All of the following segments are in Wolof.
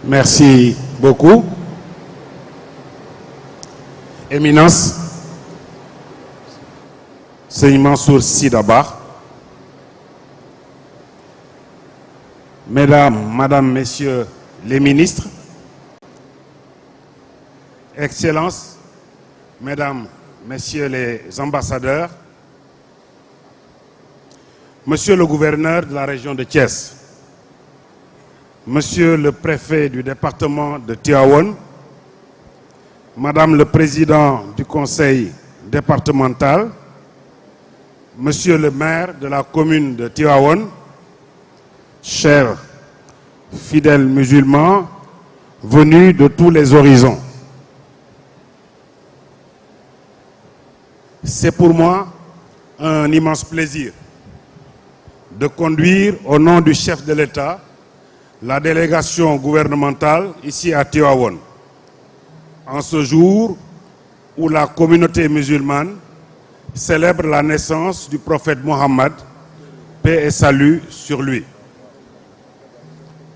Merci beaucoup. Éminence, Seigneur Mansour Sy Dabakh, Mesdames, Madame, Messieurs les ministres, Excellences, Mesdames, Messieurs les ambassadeurs, Monsieur le gouverneur de la région de Thiès, Monsieur le préfet du département de Tivaouane, Madame le président du conseil départemental, Monsieur le maire de la commune de Tivaouane, chers fidèles musulmans venus de tous les horizons. C'est pour moi un immense plaisir de conduire au nom du chef de l'État la délégation gouvernementale ici à Tivaouane, en ce jour où la communauté musulmane célèbre la naissance du prophète Mohammed, paix et salut sur lui.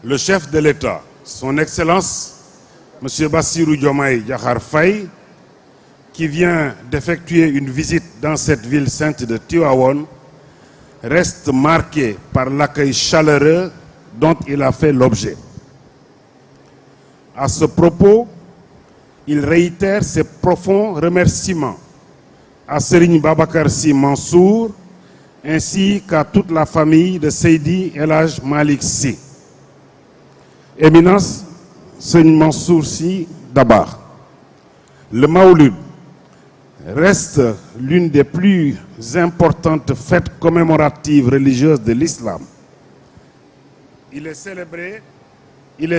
Le chef de l'État, son Excellence, M. Bassirou Diomaye Diakhar Faye, qui vient d'effectuer une visite dans cette ville sainte de Tivaouane, reste marqué par l'accueil chaleureux dont il a fait l'objet. À ce propos, il réitère ses profonds remerciements à Serigne Babacar Sy Mansour ainsi qu'à toute la famille de Seydi El Hadj Malick Sy. Éminence, Serigne Mansour Sy Dabakh, le Maouloud reste l'une des plus importantes fêtes commémoratives religieuses de l'islam. Il est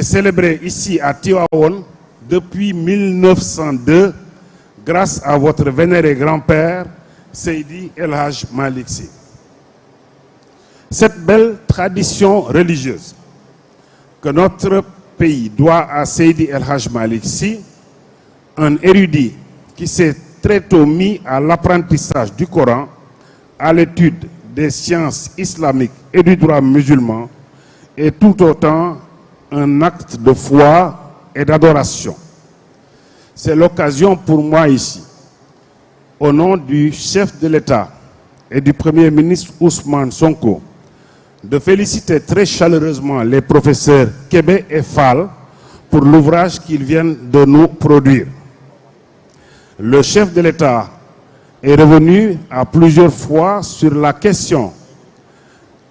célébré ici à Tivaouane depuis 1902 grâce à votre vénéré grand-père Seydi El Hadj Malick Sy. Cette belle tradition religieuse que notre pays doit à Seydi El Hadj Malick Sy, un érudit qui s'est très tôt mis à l'apprentissage du Coran, à l'étude des sciences islamiques et du droit musulman, est tout autant un acte de foi et d'adoration. C'est l'occasion pour moi ici, au nom du chef de l'État et du Premier ministre Ousmane Sonko, de féliciter très chaleureusement les professeurs Kébé et Fall pour l'ouvrage qu'ils viennent de nous produire. Le chef de l'État est revenu à plusieurs fois sur la question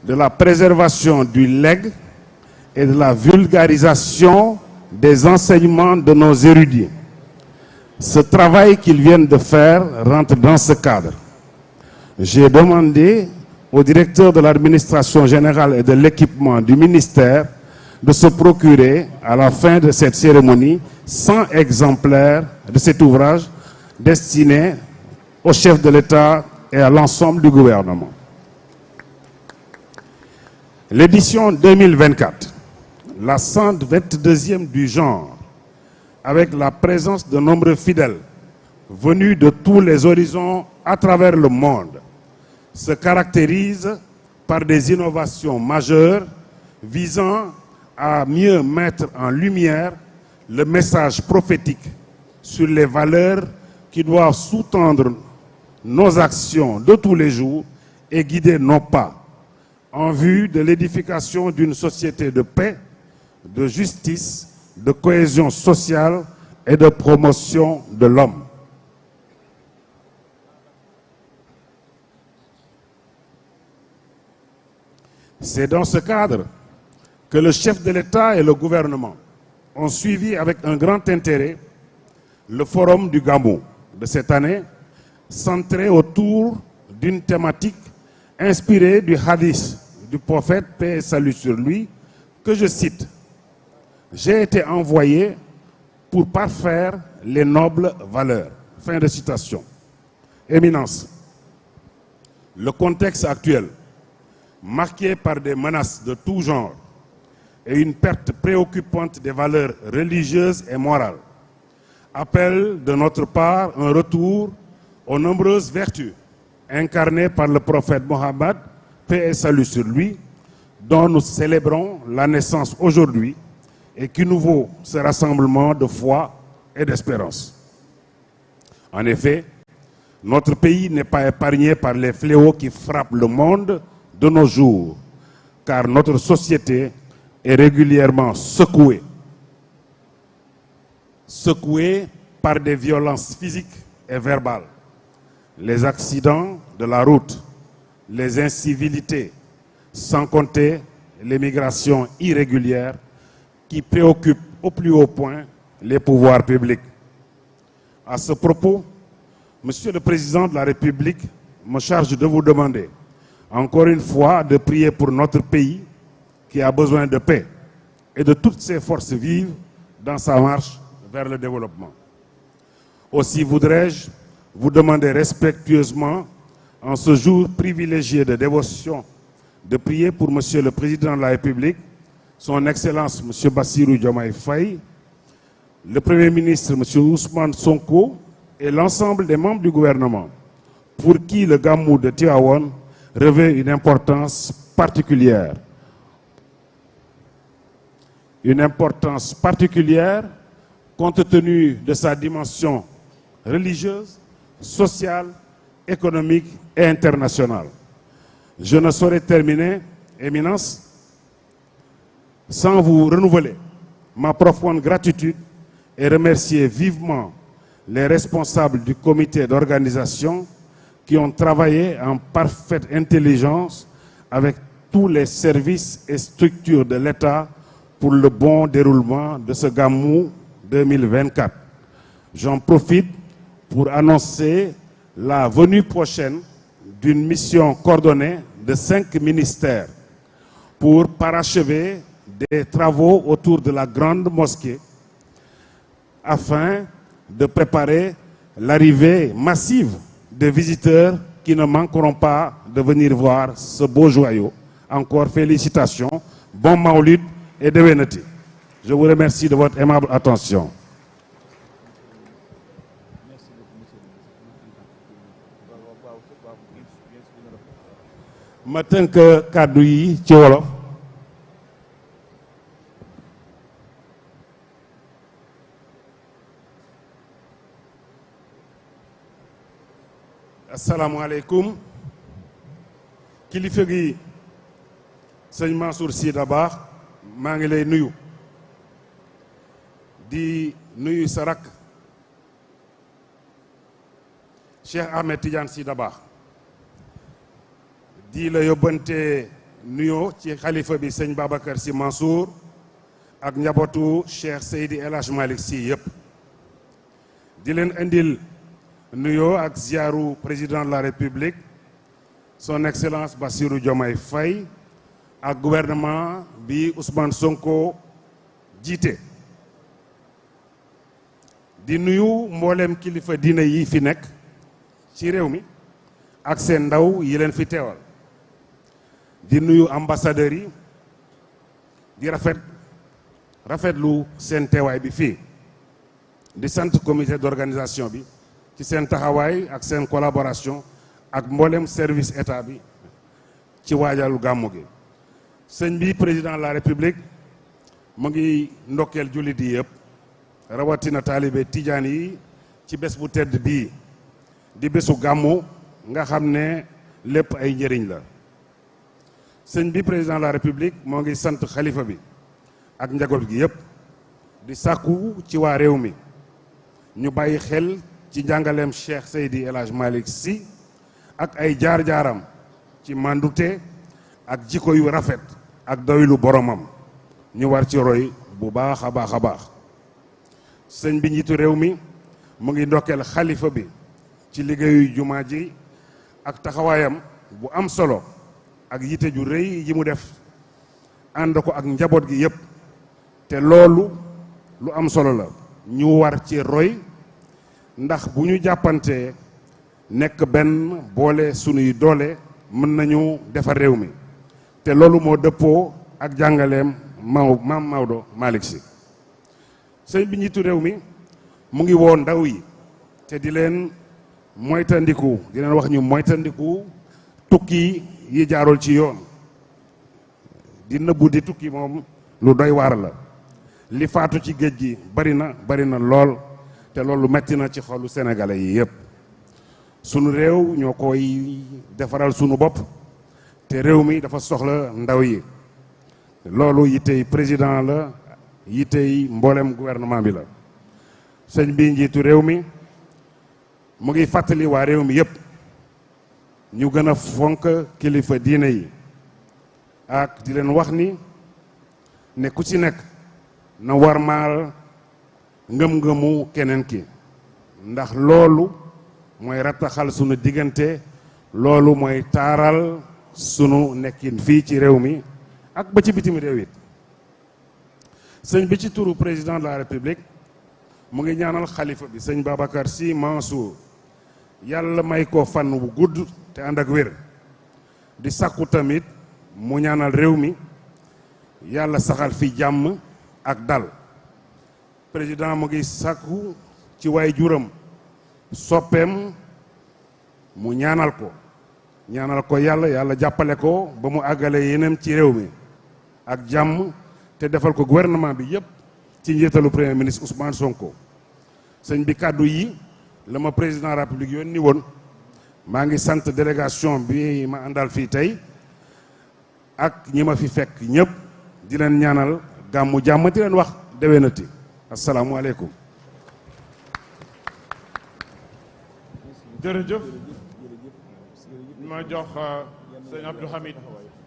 de la préservation du legs et de la vulgarisation des enseignements de nos érudits. Ce travail qu'ils viennent de faire rentre dans ce cadre. J'ai demandé au directeur de l'administration générale et de l'équipement du ministère de se procurer, à la fin de cette cérémonie, 100 exemplaires de cet ouvrage destiné au chef de l'État et à l'ensemble du gouvernement. L'édition 2024, la 122e du genre, avec la présence de nombreux fidèles venus de tous les horizons à travers le monde, se caractérise par des innovations majeures visant à mieux mettre en lumière le message prophétique sur les valeurs qui doivent sous-tendre nos actions de tous les jours et guider nos pas en vue de l'édification d'une société de paix, de justice, de cohésion sociale et de promotion de l'homme. C'est dans ce cadre que le chef de l'État et le gouvernement ont suivi avec un grand intérêt le forum du Gamou de cette année, centré autour d'une thématique inspirée du hadith du prophète, paix et salut sur lui, que je cite. J'ai été envoyé pour parfaire les nobles valeurs. Fin de citation. Éminence, le contexte actuel, marqué par des menaces de tout genre et une perte préoccupante des valeurs religieuses et morales, appelle de notre part un retour aux nombreuses vertus incarnées par le prophète Mohammed, paix et salut sur lui, dont nous célébrons la naissance aujourd'hui, et qui nous vaut ce rassemblement de foi et d'espérance. En effet, notre pays n'est pas épargné par les fléaux qui frappent le monde de nos jours, car notre société est régulièrement secouée par des violences physiques et verbales, les accidents de la route, les incivilités, sans compter l'immigration irrégulière qui préoccupe au plus haut point les pouvoirs publics. À ce propos, Monsieur le Président de la République me charge de vous demander, encore une fois, de prier pour notre pays qui a besoin de paix et de toutes ses forces vives dans sa marche vers le développement. Aussi voudrais-je vous demander respectueusement, en ce jour privilégié de dévotion, de prier pour Monsieur le Président de la République, Son Excellence Monsieur Bassirou Diomaye Faye, le Premier ministre Monsieur Ousmane Sonko et l'ensemble des membres du gouvernement, pour qui le Gamou de Tivaouane revêt une importance particulière. Une importance particulière compte tenu de sa dimension religieuse, sociale, économique et internationale. Je ne saurais terminer, Éminence, sans vous renouveler ma profonde gratitude et remercier vivement les responsables du comité d'organisation qui ont travaillé en parfaite intelligence avec tous les services et structures de l'État pour le bon déroulement de ce Gamou 2024. J'en profite pour annoncer la venue prochaine d'une mission coordonnée de 5 ministères pour parachever des travaux autour de la grande mosquée afin de préparer l'arrivée massive de visiteurs qui ne manqueront pas de venir voir ce beau joyau. Encore félicitations, bon Maoulid et Dewenati. Je vous remercie de votre aimable attention. ma tënk kàddu yi ci wolof. asalaamualeykum kilifa gi sëñ Mansour Sy Dabakh maa ngi lay nuyu di nuyu sa rakk Cheikh Ahmed Tidiane Sy Dabakh di la yóbbante nuyoo ci xalifa bi sëñ Babacar Sy Mansour ak njabootu Cheikh Seydi El Hadj Malick Sy yëpp di leen indil nuyoo ak ziaru président de la République son excellence Bassirou Diomaye Faye ak gouvernement bi Ousmane Sonko jiite di nuyu mboolem kilifa diine yi fi nekk ci réew mi ak seen ndaw yi leen fi teewal di nuyu ambassadeurs yi di rafetlu seen teewaay bi fii di sant comité d'organisation bi ci seen taxawaay ak seen collaboration ak mboolem service état bi ci waajalu gàmmu gi sëñ bi président de la république mu ngi ndokkeel jullit yi yëpp rawatina taalibe tijaan yi ci bés bu tedd bii di bésu gàmmu nga xam ne lépp ay njëriñ la sëñ bi président de la république moo ngi sant xalifa bi ak njaboot gi yëpp di sàkku ci waa réew mi ñu bàyyi xel ci njàngaleem Cheikh Seydi El Hadj Malick Sy ak ay jaar-jaaram ci mandute ak jikko yu rafet ak doylu boromam ñu war ci roy bu baax a baax a baax sëñ bi njiitu réew mi mu ngi ndokkeel xalifa bi ci liggéeyu jumaa ji ak taxawaayam bu am solo ak yite ju rëy yi mu def ànd ko ak njaboot gi yépp te loolu lu am solo la ñu war ci roy ndax bu ñu jàppantee nekk benn boole sunuy doole mën nañu defar réew mi te loolu moo dëppoo ak jàngaleem maam Maodo Malick Sy sëñ bi njiitu réew mi mu ngi woo ndaw yi te di leen moytandiku di leen wax ñu moytandiku tukki yi jaarul ci yoon di nëbbu di tukki moom lu doy waar la li faatu ci géej gi bari na lool te loolu metti na ci xolu sénégalais yi yépp sunu réew ñoo koy defaral sunu bopp te réew mi dafa soxla ndaw yi loolu yittey président la yittey mboolem gouvernement bi la sëñ bi njiitu réew mi mu ngi fàttali waa réew mi yépp ñu gën a fonk kilifa diine yi ak di leen wax ni ne ku ci nekk na warmaal ngëm-ngëmu keneen ki ndax loolu mooy rattaxal sunu diggante loolu mooy taaral sunu nekkin fii ci réew mi ak ba ci bitim réew it sëñ bi ci turu président de la république mu ngi ñaanal xalifa bi sëñ Babacar Sy Mansour yàlla may ko fan bu gudd te ànd ak wér di sàkku tamit mu ñaanal réew mi yàlla saxal fi jàmm ak dal président mu ngi sàkku ci waay juram soppeem mu ñaanal ko yàlla jàppale ko ba mu àggale yeneen ci réew mi ak jàmm te defal ko gouvernement bi yépp ci njiitalu premier ministre Ousmane Sonko sëñ bi kàddu yi la ma président de la République yónni woon maa ngi sant délégation bi ma àndal fii tey ak ñi ma fi fekk ñëpp di leen ñaanal gàmmu jàmm di leen wax déwénati asalaamualeykum. jërëjëf ma jox sëñ Abdou Hamid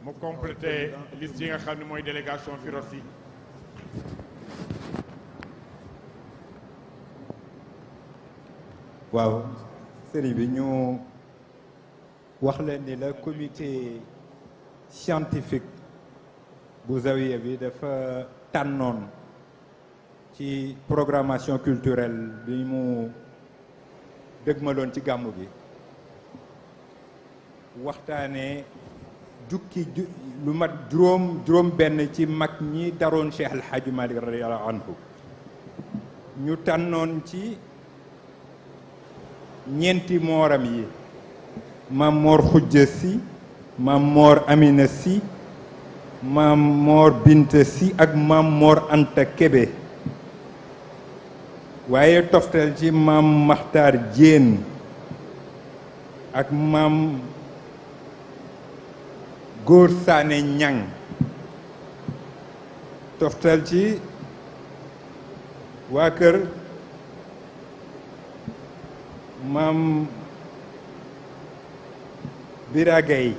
mu complété liste yi nga xam ne mooy délégation Firos yi. waaw sëriñ bi ñu wax leen ni la comité scientifique bu Zawiya bi dafa tànnoon ci programmation culturelle bi mu dëgmaloon ci gàmmu gi waxtaanee jukki lu mat juróom benn ci mag ñi daroon Cheikh El Hadji Malick radiyallahu anhu ñu tànnoon ci ñeenti mooram yi maam Moor Xujja Si maam Moor Amina Si maam Moor Binta Si ak maam Moor Anta Kebe waaye toftal ci maam Maxtaar Jéen ak maam Góor Saane Ñang toftal ci waa kër maam Biragay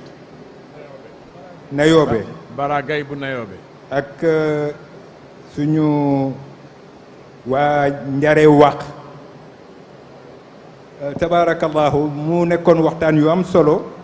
Nayoobe Baragay bu Nayoobe ak suñu waa njare waq tabaarakallahu mu nekkoon waxtaan yu am solo